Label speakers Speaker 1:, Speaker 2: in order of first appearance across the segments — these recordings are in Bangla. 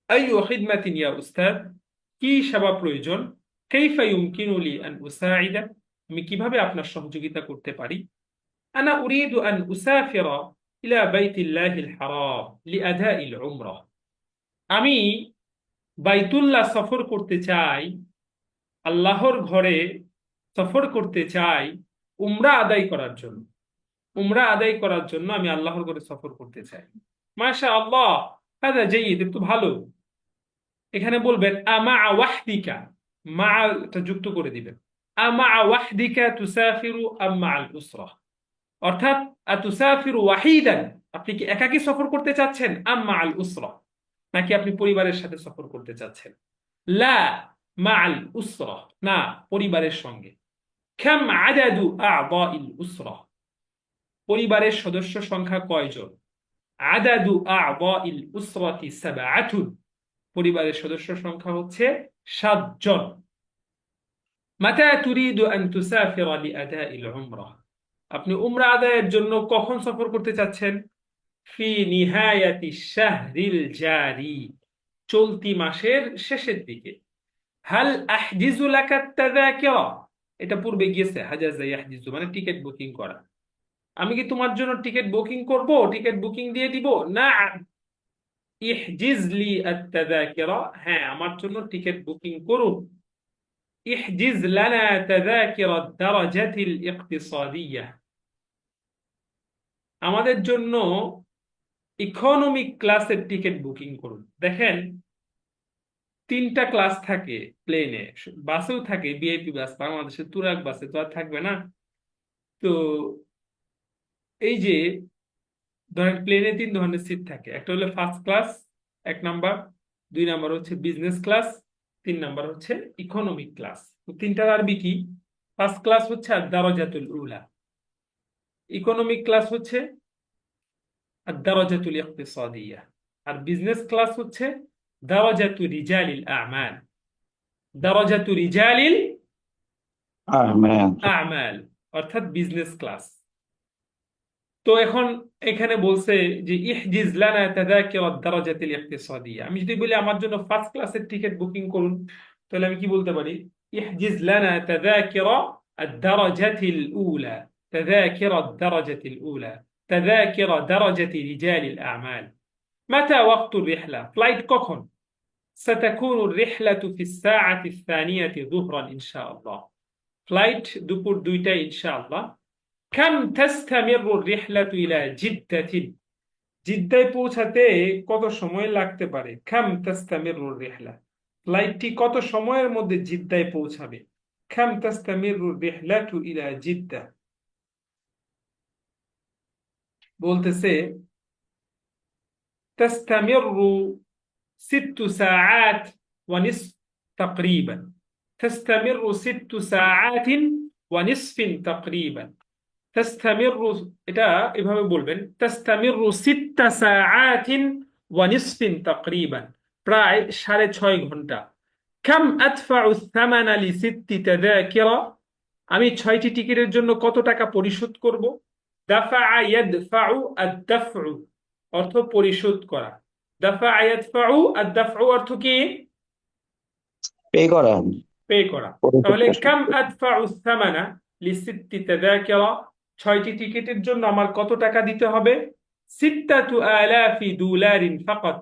Speaker 1: আইয়ু খিদমাতিন ইয়া উস্তাদ, কি সেবা প্রয়োজন? কাইফা ইউমকিনু লি আন উসাইদা, আমি কিভাবে আপনার সহযোগিতা করতে পারি? আনা উরিদু আন উসাফিরা ইলা বাইতিল্লাহিল হারাম লিআদাইল উমরাহ, আমি বাইতুল্লাহ সফর করতে চাই, আল্লাহর ঘরে সফর করতে চাই উমরা আদায় করার জন্য। উমরা আদায় করার জন্য আমি আল্লাহর ঘরে সফর করতে চাই। মাশা আল্লাহ, হাদা জাইয়িদ, একটু ভালো। এখানে বলবেন আমা ওয়াহদিকা, মা টা যুক্ত করে দিবেন। আমা ওয়াহদিকা তুসাফিরু আম মাআল উসরা, অর্থাৎ আতুসাফিরু ওয়াহিদান, আপনি কি একাকী সফর করতে চাচ্ছেন, আম মাআল উসরা, নাকি আপনি পরিবারের সাথে সফর করতে চাচ্ছেন? লা মাআল উসরা, না, পরিবারের সঙ্গে। কাম আদাদু আ'দাইল উসরা, পরিবারের সদস্য সংখ্যা কয়জন? আদাদু আ'দাইল উসরাতি সাবআতুন, পরিবারের সদস্য সংখ্যা হচ্ছে 7 জন। মাতা তুরিদু আন তুসাফিরা লিআদাইল উমরাহ, আপনি উমরা আদায়ের জন্য কখন সফর করতে চাচ্ছেন? ফি নিহায়াতি শাহরিল জারি, চলতি মাসের শেষের দিকে। হাল আহজিজু লাকা তাযাকিরা, এটা পূর্বে গিয়েছে, হাজাজা ইয়াহজিজু মানে টিকিট বুকিং করা। আমি কি তোমার জন্য টিকিট বুকিং করব, টিকিট বুকিং দিয়ে দিব? না, ইহজিজ লি আত-তাযাকিরা, হ্যাঁ আমার জন্য টিকিট বুকিং করুন। ইহজিজ লানা তাযাকিরা আদ-দারাজাতিল ইকতিসাদিয়্যাহ, আমাদের জন্য ইকোনমিক ক্লাসের টিকিট বুকিং করুন। দেখেন, 3টা ক্লাস থাকে প্লেনে, বাসেও থাকে, ভিআইপি বাস, বাংলাদেশের তুরাগ বাসে তো আর থাকবে না। তো এই যে ধরেন প্লেনে 3 ধরনের সিট থাকে, একটা হলো ফার্স্ট ক্লাস 1 নাম্বার, 2 নাম্বার হচ্ছে বিজনেস ক্লাস, 3 নাম্বার হচ্ছে ইকোনমিক ক্লাস। তো 3টার আরবি কি? ফার্স্ট ক্লাস হচ্ছে আদ-দারাজাতুল উলা, ইকোনমিক ক্লাস হচ্ছে আদ-দারাজাতুল ইকতিসাদিয়্যাহ, আর বিজনেস ক্লাস হচ্ছে দারাজাতু রিজালিল আ'মাল, দারাজাতু রিজালিল
Speaker 2: আহমেদ।
Speaker 1: আমাল, অর্থাৎ বিজনেস ক্লাস। তো এখন এখানে বলছে যে ইহজিজ লানা তাযাকিরা দারাজাতিল ইকতিসাদিয়্যা, আমি যদি বলি আমার জন্য ফার্স্ট ক্লাসের টিকিট বুকিং করুন, তাহলে আমি কি বলতে পারি? ইহজিজ লানা তাযাকিরা আদ-দারাজাতিল উলা, তাযাকিরা আদ-দারাজাতিল উলা, তাযাকিরা দারাজাতি রিজালিল আ'মাল। মাতা ওয়াক্তুর রিহলা, ফ্লাইট কখন? ستكون الرحلة في الساعة الثانية ظهرا إن شاء الله, ফ্লাইট দুপুর 2টায় ইনশাআল্লাহ। কাম তাস্তামিরু রিহলাতু ইলা জিদ্দাতিন, জিদ্দায় পৌঁছাতে কত সময় লাগতে পারে? কাম তাস্তামিরু রিহলা, ফ্লাইটটি কত সময়ের মধ্যে জিদ্দায় পৌঁছাবে? কাম তাস্তামিরু রিহলাতু ইলা জিদ্দা, বলতেছে তাস্তামিরু 6 ساعات ونصف تقريبا, تستمر 6 ساعات ونصف تقريبا, তাস্তামিরু, এটা এভাবে বলবেন, তাস্তামিরু 6 সাআতিন ওয়া নিসফিন তাকরিবান, প্রায় 6.5 ঘন্টা। কাম আদফাউ থামানা লি 6 তাযাকিরা, আমি 6টি টিকিটের জন্য কত টাকা পরিশোধ করব? দাফা ইয়াদফাউ আদ-দাফউ, অর্থ পরিশোধ করা। দাফা ইয়াদফাউ আদ-দাফউ অর্থ কি?
Speaker 2: পে করা।
Speaker 1: পে করা।
Speaker 2: পরিশোধ
Speaker 1: তাহলে
Speaker 2: করা।
Speaker 1: কাম আদফাউ সামানা লিসিত্তি তাযাকিরা, 6টি টিকিটের জন্য আমার কত টাকা দিতে হবে? 6,000 ফাকাত,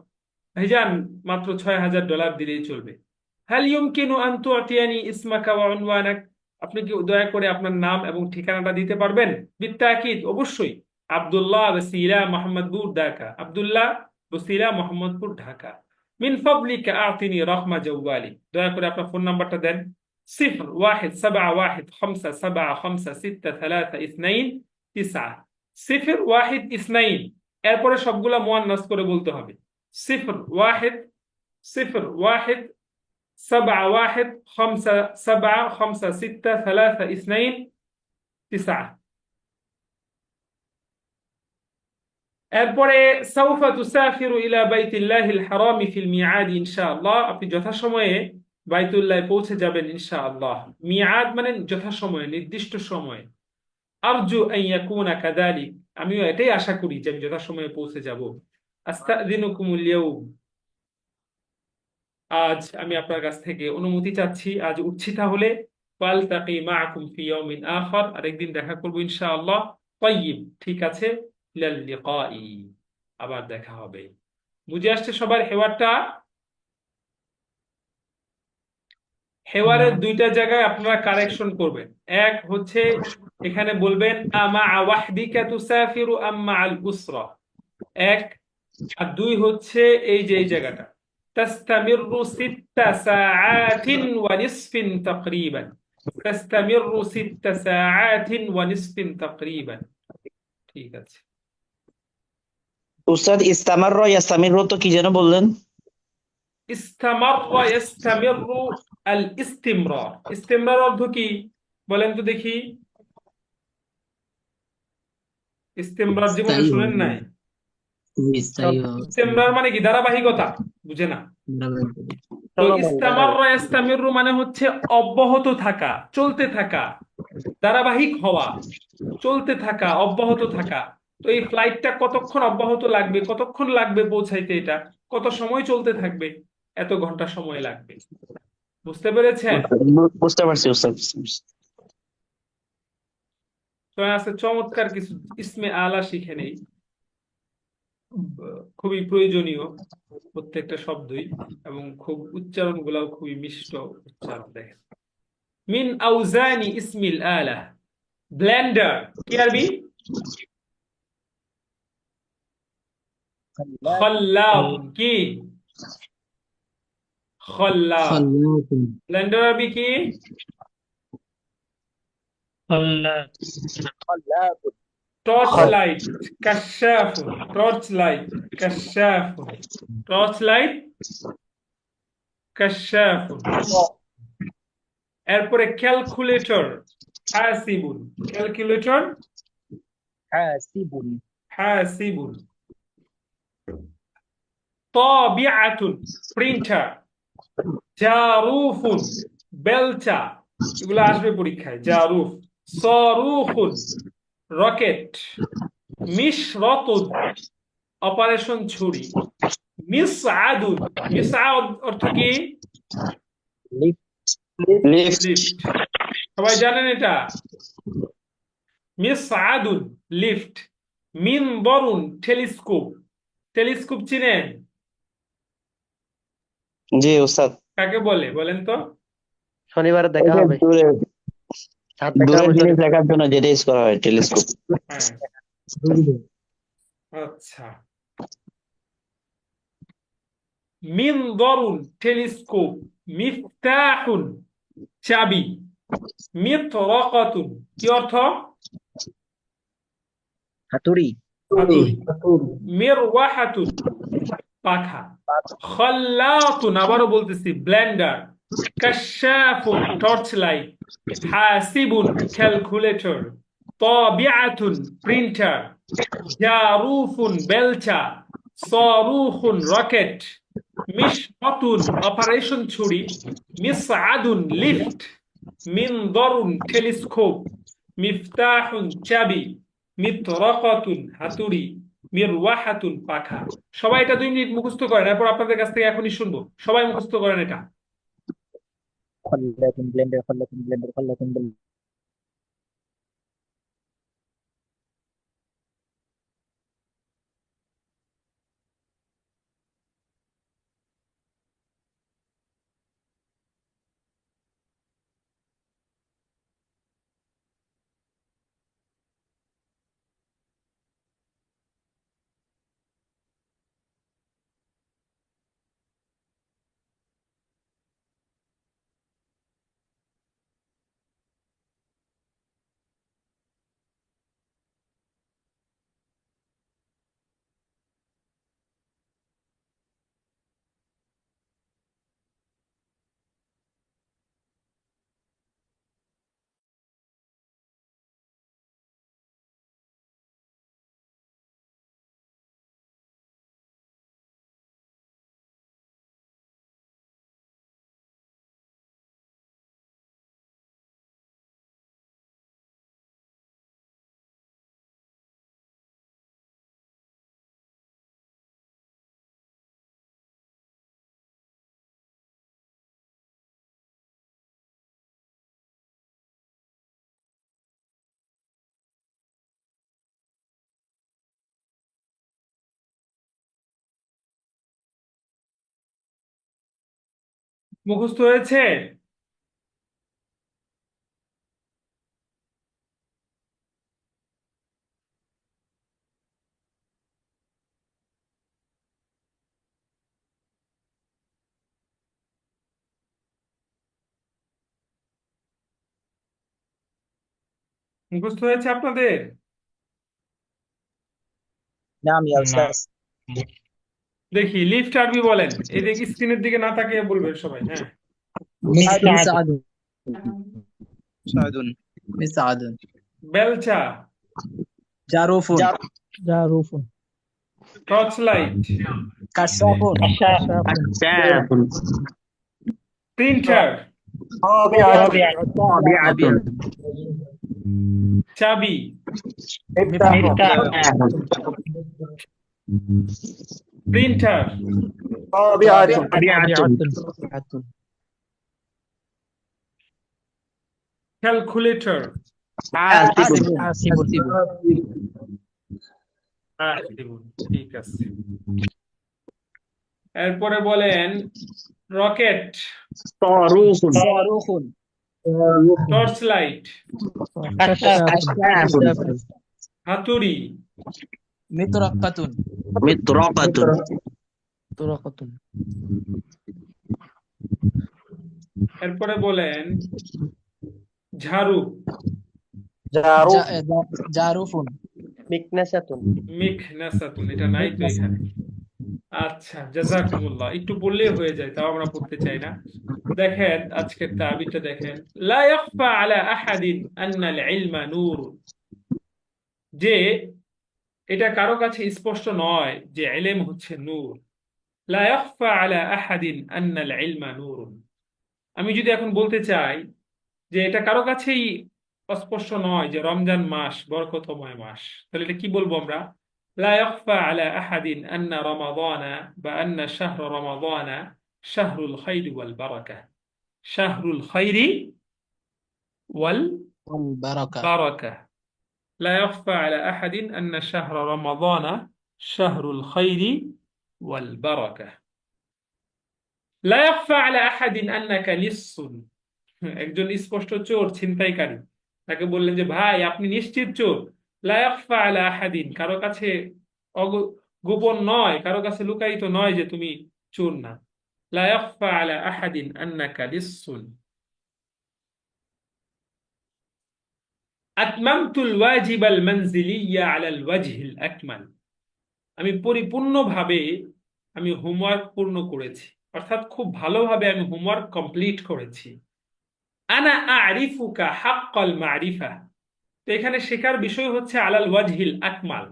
Speaker 1: ভাইজান মাত্র $6,000 দিলেই চলবে। হাল ইউমকিনু আন তু'তিয়ানি ইসমাকা ওয়া উনওয়ানাক, আপনি কি দয়া করে আপনার নাম এবং ঠিকানাটা দিতে পারবেন? বিত্তাকিদ, অবশ্যই। আব্দুল্লাহ বসিলা মোহাম্মদপুর ঢাকা, আব্দুল্লাহ বসিলা মোহাম্মদপুর ঢাকা। মিন ফাদলিকা আতিনি রাকমা জাওয়ালি, দয়া করে আপনার ফোন নাম্বারটা দেন। 0-1-7-1-5-7-5-6-3-2-9, 0-1-2, এরপরে সবগুলা মুয়ান্নাস করে বলতে হবে। 0-1-0-1-7-5-6-3-2-9। এরপরে সাউফা তুসাফিরু ইলা বাইতিল্লাহিল হারামি ফিল মিআদ ইনশাআল্লাহ, আপনি যথাসময়ে বাইতুল্লাহে পৌঁছে যাবেন ইনশাআল্লাহ। মিআদ মানে যথাসময়ে, নির্দিষ্ট সময়ে। আরজু আন ইয়াকুনা কাযালিক, আমিও এটাই আশা করি যে আমি যথাসময়ে পৌঁছে যাব। আস্তাযিনুকুমুল ইয়াউম, আজ আমি আপনার কাছ থেকে অনুমতি চাচ্ছি, আজ উঠছি তাহলে। ফালতাকি মাআকুম ফি ইয়াউমিন আখার, আরেকদিন দেখা করবো ইনশাআল্লাহ। তাইয়িব, ঠিক আছে। ইলাল লিকাই, আবার দেখা হবে। বুঝে আসছে সবার হেওয়ারটা? হেওয়ারের দুইটা জায়গায় আপনারা কারেকশন করবেন। এক হচ্ছে এখানে বলবেন আমা ওয়াহদিকা তুসাফিরু আম মাআল উসরা, এক। আর দুই হচ্ছে এই যে এই জায়গাটা, তাস্তামিরু সিত্তা সাআতিন ওয়া নিসফিন তাকরিবান, তাস্তামিরু সিত্তা সাআতিন ওয়া নিসফিন তাকরিবান। ঠিক আছে।
Speaker 2: উস্তাদ ইস্তামাররা ইয়াস্তামিররা তো কি যেন বললেন?
Speaker 1: ইস্তামাররা ইস্তামিরু, আল ইস্তিমরার, ইস্তিমরার অর্থ কি বলেন তো দেখি? ইস্তিমরার জীবনে
Speaker 3: স্থায়ী
Speaker 1: শুনেন
Speaker 3: হওয়া,
Speaker 1: নাই?
Speaker 3: স্থায়ী হওয়া,
Speaker 1: ইস্তেমরার মানে কি? ধারাবাহিকতা, বুঝে না? তো ইস্তামাররা ইস্তামিরু মানে হচ্ছে অব্যাহত থাকা, চলতে থাকা, ধারাবাহিক হওয়া, চলতে থাকা, অব্যাহত থাকা। তো এই ফ্লাইটটা কতক্ষণ অব্যাহত লাগবে, কতক্ষণ লাগবে পৌঁছাইতে, এটা কত সময় চলতে থাকবে? এত ঘন্টা সময় লাগবে। বুঝতে পেরেছেন?
Speaker 2: বুঝতে পারছি উস্তাদ, বুঝতে পারছি।
Speaker 1: তো আছে চমৎকার কিছু ইসমে আলা শিখে নেই, খুবই প্রয়োজনীয় প্রত্যেকটা শব্দই, এবং খুব উচ্চারণ গুলাও খুবই মিষ্ট উচ্চারণ। দেখেন, মিন আউজানি ইসমিল আলা, ব্লেন্ডার কি আরবি? খল্লাক কি? খল্লাক।
Speaker 3: خلاق
Speaker 1: ব্লেন্ডার আরবি কি?
Speaker 3: خلاق
Speaker 1: টর্চ
Speaker 2: খল
Speaker 1: লাইট, কাশাফ। টর্চ লাইট, কাশাফ। টর্চ লাইট, কাশাফ। এরপরে ক্যালকুলেটর, হাসিবুন। ক্যালকুলেটর, হাসিবুন। তাবিআতুন, প্রিন্টার। জারুফুন, বেলচা। এগুলো আসবে পরীক্ষায়। জারুফ। সরুখুন, রকেট। মিশরতুন, অপারেশন ছুরি। মিসআদুন, মিসআদ অর্থ কি?
Speaker 2: লিফট।
Speaker 1: লিফট। সবাই জানেন এটা? মিসআদুন, লিফট। মিনবরুন, টেলিস্কোপ। টেলিস্কোপ চিনেন?
Speaker 2: জি উস্তাদ।
Speaker 1: কাকে বলে বলেন তো?
Speaker 4: শনিবারে
Speaker 2: ওই
Speaker 4: দেখা
Speaker 2: যে
Speaker 4: হবে,
Speaker 2: দূরে,
Speaker 4: ছাদ দেখা
Speaker 2: দূরের
Speaker 4: হবে
Speaker 2: জিনিস
Speaker 4: শনিবার।
Speaker 2: দেখার জন্য যেটা ইউজ করা হয়, টেলিস্কোপ।
Speaker 1: হ্যাঁ, আচ্ছা। মিনদরুন, টেলিস্কোপ। মিফতাহুন, চাবি। মিতরাকাতুন, কি অর্থ?
Speaker 4: হাতুড়ি।
Speaker 1: হাতুড়ি। মিরওয়াহাতুন, পাখা। খল্লাতুন, আবারও বলতেছি, ব্লেন্ডার। কাশাফুন, টর্চ লাইট। হাসিবুন, ক্যালকুলেটর। তাবিআতুন, প্রিন্টার। জারুফুন, বেলচা। সরুখুন, রকেট। মিশকাতুন, অপারেশন ছুরি। মিসআদুন, লিফট। মিনদরুন, টেলিস্কোপ। মিফতাহুন, চাবি। মিতরাকাতুন, হাতুড়ি। মিরওয়াহাতুন, পাখা। সবাই এটা 2 মিনিট মুখস্থ করেন, এরপর আপনাদের কাছ থেকে এখনই শুনবো। সবাই মুখস্থ করেন এটা। মুখস্থ হয়েছে? মুখস্থ হয়েছে আপনাদের?
Speaker 4: নাম ইয়া
Speaker 3: না
Speaker 4: উস্তাদ।
Speaker 1: দেখি লিফট আরবি বলেন, এই দেখি স্ক্রিনের দিকে না তাকিয়ে বলবেন সবাই। হ্যাঁ,
Speaker 3: مساعد
Speaker 4: مساعد.
Speaker 3: مساعد
Speaker 1: বেলচা,
Speaker 4: جاروف.
Speaker 3: جاروف
Speaker 1: টর্চ লাইট,
Speaker 4: كشاف.
Speaker 2: كشاف.
Speaker 1: প্রিন্টার,
Speaker 4: طابعة.
Speaker 1: চাবি,
Speaker 2: مفتاح.
Speaker 1: প্রিন্টার,
Speaker 4: طابعة.
Speaker 1: ক্যালকুলেটর,
Speaker 4: حاسب.
Speaker 1: ঠিক আছে। এরপরে বলেন রকেট,
Speaker 2: صاروخ.
Speaker 4: صاروخ.
Speaker 1: Torch light,
Speaker 4: كشاف.
Speaker 1: হাতুড়ি,
Speaker 3: مطرقة
Speaker 2: مطرقة.
Speaker 1: এরপরে বলেন ঝাড়ু,
Speaker 4: جاروف.
Speaker 3: جاروف
Speaker 4: مكنسة.
Speaker 1: মিকনাসাতুন, এটা নাই তো এখানে। আচ্ছা, জাযাকুমুল্লাহ, একটু বললেই হয়ে যায়, তাও আমরা পড়তে চাই না। দেখেন আজকের তাবিরটা দেখেন, লা ইয়াখফা আলা আহাদিন আন্নাল ইলমা নূর, যে এটা কারো কাছে স্পষ্ট নয় যে ইলম হচ্ছে নূর। লা ইয়াখফা আলা আহাদিন আন্নাল ইলমা নূর, আমি যদি এখন বলতে চাই যে এটা কারো কাছেই অস্পষ্ট নয় যে রমজান মাস বরকতময় মাস, তাহলে এটা কি বলবো আমরা? লা ইয়াখফা আলা আহাদিন আন্না রমাদানা বা আন্না শাহর রমাদানা শাহরুল খাইরি ওয়াল বারাকাহ, শাহরুল খাইরি ওয়াল
Speaker 3: والبركة
Speaker 1: বারাকাহ। লা ইয়াখফা আলা আহাদিন আন্না শাহর রমাদানা শাহরুল খাইরি ওয়াল বারাকাহ। লা ইয়াখফা আলা আহাদিন আন্নাকা লিসসুন, একজন স্পষ্ট চোর, ছিনতাইকারী, তাকে বললেন যে ভাই আপনি নিশ্চিত চোর। লা ইয়াখফা আলা আহাদিন, কারো কাছে গোপন নয়, কারো কাছে লুকায়িত নয় যে তুমি চোর না। লা ইয়াখফা আলা আহাদিন আন্নাকা লিসসুন। আতমামতুল ওয়াজিবাল মানজিলিয়্যা আলাল ওয়াজহিল আকমাল, আমি পরিপূর্ণভাবে আমি হোমওয়ার্ক পূর্ণ করেছি, অর্থাৎ খুব ভালোভাবে আমি হোমওয়ার্ক কমপ্লিট করেছি। আনা আরিফুকা হাক্কাল মারিফা, তো এখানে শেখার বিষয় হচ্ছে আলাল ওয়াজহিল আকমাল,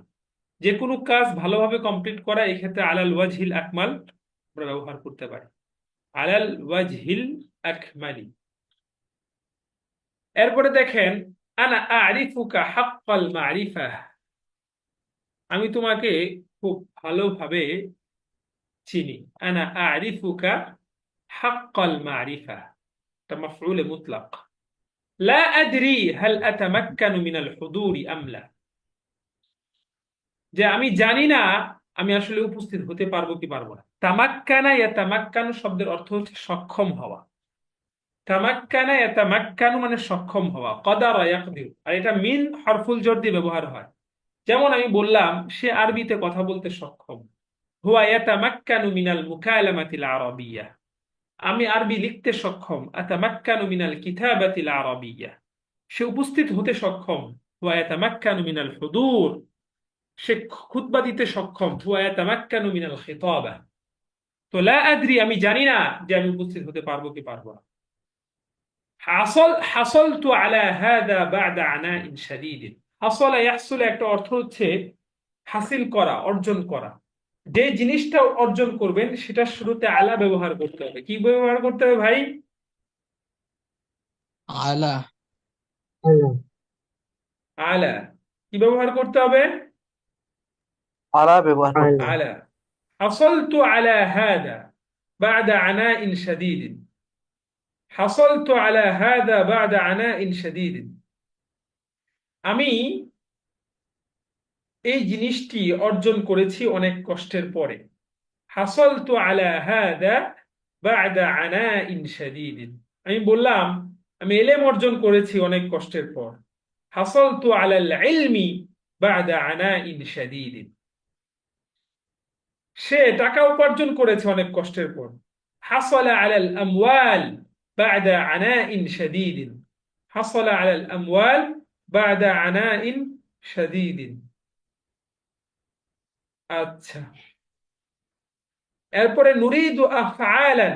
Speaker 1: যে কোনো কাজ ভালোভাবে কমপ্লিট করা, এক্ষেত্রে আলাল ওয়াজহিল আকমাল আমরা ব্যবহার করতে পারি, আলাল ওয়াজহিল আকমালি। এরপরে দেখেন আনা আরিফুকা হাক্কাল মারিফা, আমি তোমাকে খুব ভালোভাবে চিনি। আনা আরিফুকা হাক্কাল মারিফা, এটা মাফউল মুতলাক। লা আদরি হাল আতামাক্কানু মিনাল হুদুরি আম লা, যে আমি জানি না আমি আসলে উপস্থিত হতে পারবো কি পারবো না। তামাক্কানা ইয়াতামাক্কানু শব্দের অর্থ হচ্ছে সক্ষম হওয়া। তামাক্কানা ইয়াতামাক্কানু মানে সক্ষম হওয়া, কদারা ইয়াকদির, আর এটা মিন হরফুল জর দিয়ে ব্যবহার হয়। যেমন আমি বললাম সে আরবিতে কথা বলতে সক্ষম, হুয়া ইয়াতামাক্কানু মিনাল মুকালামাতিল আরাবিয়্যা, আমি আরবি লিখতে সক্ষম। আতামাক্কানু মিনাল কিতাবাতিল আরাবিয়্যা, সে উপস্থিত হতে সক্ষম। হুয়া ইয়াতামাক্কানু মিনাল হুদুর, সে খুতবা দিতে সক্ষম। হুয়া ইয়াতামাক্কানু মিনাল খিতাবা। তো লা আদরি, আমি জানি না যে আমি উপস্থিত হতে পারবো কি পারবো না। হাসলতু আলা হাদা বা'দা আনাইন শাদীদিন, হাসলা ইয়াহসুল একটা অর্থ হচ্ছে হাসিল করা, অর্জন করা। যে জিনিসটা অর্জন করবেন সেটা শুরুতে আলা ব্যবহার করতে হবে। কি ব্যবহার করতে হবে ভাই?
Speaker 3: على
Speaker 1: আলা। কি ব্যবহার করতে হবে?
Speaker 4: على ব্যবহার করতে হবে।
Speaker 1: على. حصلت على هذا بعد عناء شديد. حصلت على هذا بعد عناء شديد. আমি এই জিনিসটি অর্জন করেছি অনেক কষ্টের পরে। حصلت على هذا বা'দা আনাইন শাদীদিন। আমি বললাম আমি ইলম অর্জন করেছি অনেক কষ্টের পর। হাসালতু আলাল ইলমি বা'দা আনাইন শাদীদিন। সে টাকা উপার্জন করেছে অনেক কষ্টের পর। হাসালা আলাল আমওয়াল বা'দা আনাইন শাদীদিন। হাসালা আলাল আমওয়াল বা'দা আনাইন শাদীদিন। আচ্ছা, এরপরে নুরিদু আফআলান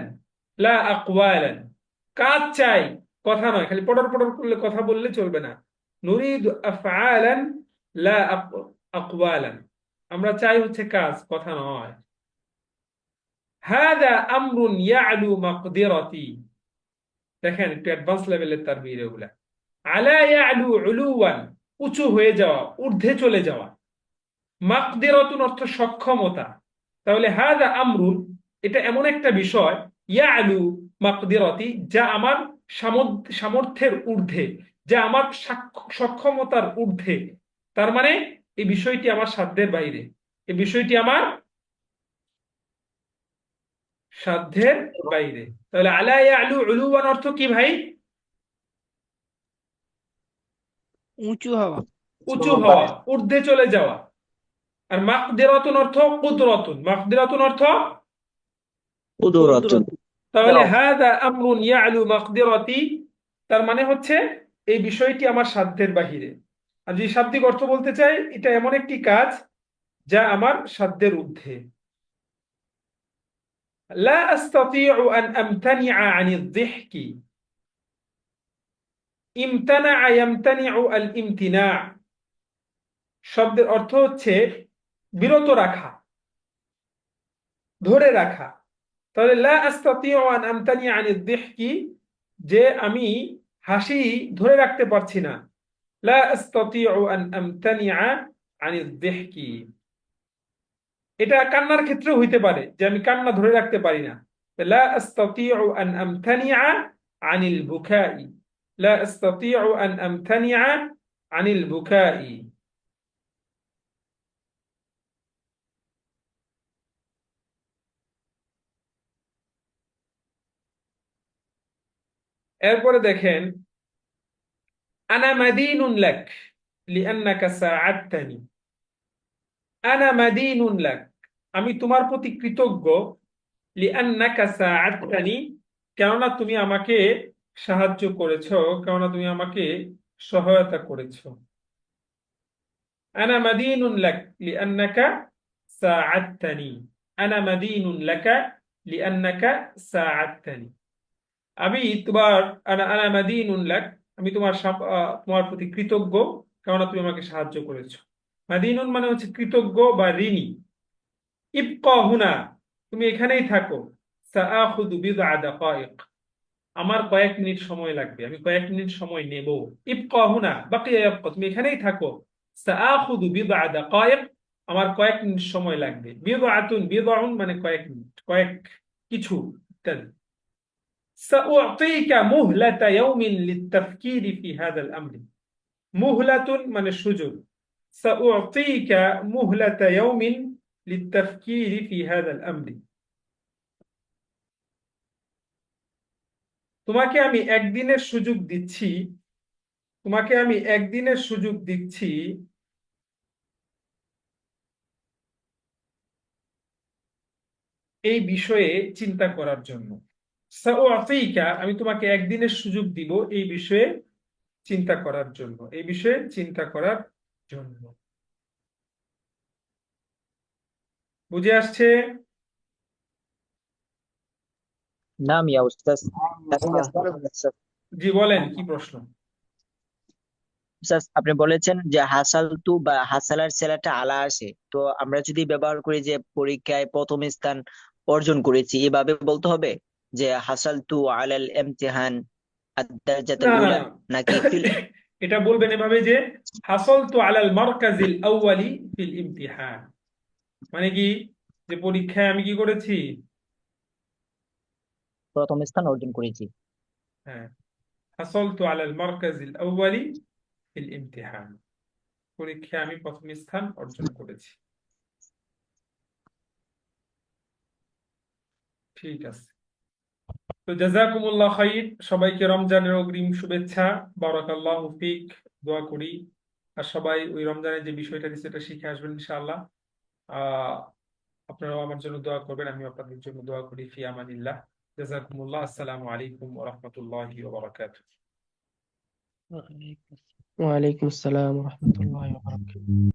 Speaker 1: লা আকওয়ালান। কাজ চাই, কথা নয়। খালি পড়র পড়র করলে, কথা বললে চলবে না। নুরিদু আফআলান লা আকওয়ালান। আমরা চাই হচ্ছে কাজ, কথা নয়। হাদা আমরুন ইয়ালু মাকদিরাতি। দেখেন একটু অ্যাডভান্স লেভেলের তারবির এগুলা। আলা ইয়ালু উলুওয়ান, উঁচু হয়ে যাওয়া, ঊর্ধ্বে চলে যাওয়া। মাকদিরাতুন অর্থ সক্ষমতা। তাহলে হাদা আমরুন, এটা এমন একটা বিষয়, ইয়ালু মাকদিরাতি, যা আমার সামর্থ্যের ঊর্ধ্বে, যা আমার সক্ষমতার ঊর্ধ্বে। তার মানে এই বিষয়টি আমার সাধ্যের বাইরে, এই বিষয়টি আমার সাধ্যের বাইরে। তাহলে আলা ইয়ালু উলুওয়ান অর্থ কি ভাই?
Speaker 3: উঁচু হওয়া।
Speaker 1: উঁচু হওয়া, ঊর্ধ্বে চলে যাওয়া। আর মাকদিরাতুন অর্থ কুদরাতুন। মাকদিরাতুন অর্থ
Speaker 2: قدرة
Speaker 1: তাহলে হাদা আমরুন ইয়ালু মাকদিরাতি, তার মানে হচ্ছে এই বিষয়টি আমার সাধ্যের বাহিরে। আর যদি শাব্দিক অর্থ বলতে চাই, এটা এমন একটি কাজ যা আমার সাধ্যের ঊর্ধ্বে। লা আস্তাতিউ আন আমতানিআ আনিদ যিহকি। ইমতানাআ ইয়ামতানিউ আল ইমতিনা। শব্দের অর্থ হচ্ছে বিরত রাখা, ধরে রাখা। তাহলে লা আস্তাতিউ আন আমতানিআ আনিদ যিহকি, যে আমি হাসি ধরে রাখতে পারছি না। লা আস্তাতিউ আন আমতানিআ আনিদ যিহকি। এটা কান্নার ক্ষেত্রেও হইতে পারে, যে আমি কান্না ধরে রাখতে পারি না। লা আস্তাতিউ আন আমতানিআ আনিল বুকাই। লা আস্তাতিউ আন আমতানিআ আনিল বুকাই। এরপরে দেখেন, আনা মাদিনুন লাক লিআন্নাকা সাআদতানি। আনা মাদিনুন লাক, আমি তোমার প্রতি কৃতজ্ঞ। লিআন্নাকা সাআদতানি, কেননা তুমি আমাকে সাহায্য করেছো, কেননা তুমি আমাকে সহায়তা করেছো। আনা মাদিনুন লাক লিআন্নাকা সাআদতানি। আনা মাদিনুন লাকা লিআন্নাকা সাআদতানি। আমি তোমার, আনা আনা মাদিনুন লাক, আমি তোমার প্রতি কৃতজ্ঞ, কেননা তুমি আমাকে সাহায্য করেছো। মাদিনুন মানে হচ্ছে কৃতজ্ঞ বা ঋণী। ইবকা হুনা, তুমি এখানেই থাকো। সাআখুযু বিদআ দাকাইক, আমার কয়েক মিনিট সময় লাগবে, আমি কয়েক মিনিট সময় নেব। ইবকা হুনা বাকিয়া ইয়াবকা, তুমি এখানেই থাকো। সাআখুযু বিদআ দাকাইক, আমার কয়েক মিনিট সময় লাগবে। বিদআতুন, বিদআউন মানে কয়েক মিনিট, কয়েক কিছু ইত্যাদি। সাউতিকা মুহলাতা ইয়াউমিন লিত্তাফকিরি ফি হাযাল আমরি। মুহলাতুন মানে সুযোগ। সাউতিকা মুহলাতা ইয়াউমিন লিত্তাফকিরি ফি হাযাল আমরি। তোমাকে আমি একদিনের সুযোগ দিচ্ছি, তোমাকে আমি একদিনের সুযোগ দিচ্ছি এই বিষয়ে চিন্তা করার জন্য। সাউতিকা, আমি তোমাকে একদিনের সুযোগ দিব এই বিষয়ে চিন্তা করার জন্য, এই বিষয়ে চিন্তা করার জন্য। বুঝে আসছে?
Speaker 2: نعم يا أستاذ.
Speaker 1: জি বলেন, কি প্রশ্ন?
Speaker 2: স্যার আপনি বলেছেন যে হাসালতু বা হাসালার ছেলেটা আলা আসে, তো আমরা যদি ব্যবহার করি যে পরীক্ষায় প্রথম স্থান অর্জন করেছি, এভাবে বলতে হবে যে হাসালতু আলাল ইমতিহান আদ-দারাজাতুল
Speaker 1: না না
Speaker 2: উলা,
Speaker 1: না,
Speaker 2: নাকি
Speaker 1: এটা বলবেন এভাবে যে হাসালতু আলাল মারকাজিল আউয়ালি ফিল ইমতিহান। মানে কি, যে পরীক্ষায় আমি কি করেছি?
Speaker 2: প্রথম স্থান অর্জন করেছি।
Speaker 1: হ্যাঁ, হাসালতু আলাল মারকাজিল আউয়ালি ফিল ইমতিহান, পরীক্ষায় আমি প্রথম স্থান অর্জন করেছি। ঠিক আছে। তো জাযাকুমুল্লাহ খাইর, সবাইকে রমজানের অগ্রিম শুভেচ্ছা। বারাকাল্লাহু ফিক, দোয়া করি আর সবাই ওই রমজানের যে বিষয়টা দিচ্ছে সেটা শিখে আসবেন ইনশাআল্লাহ। আহ আপনারাও আমার জন্য দোয়া করবেন, আমি আপনাদের জন্য দোয়া করি। ফি আমানিল্লাহ। জাযাকুমুল্লাহ। আসসালামু আলাইকুম ওয়া রাহমাতুল্লাহি ওয়া বারাকাতুহু।
Speaker 3: ওয়ালাইকুম আসসালাম ওয়া রাহমাতুল্লাহি ওয়া বারাকাতুহু।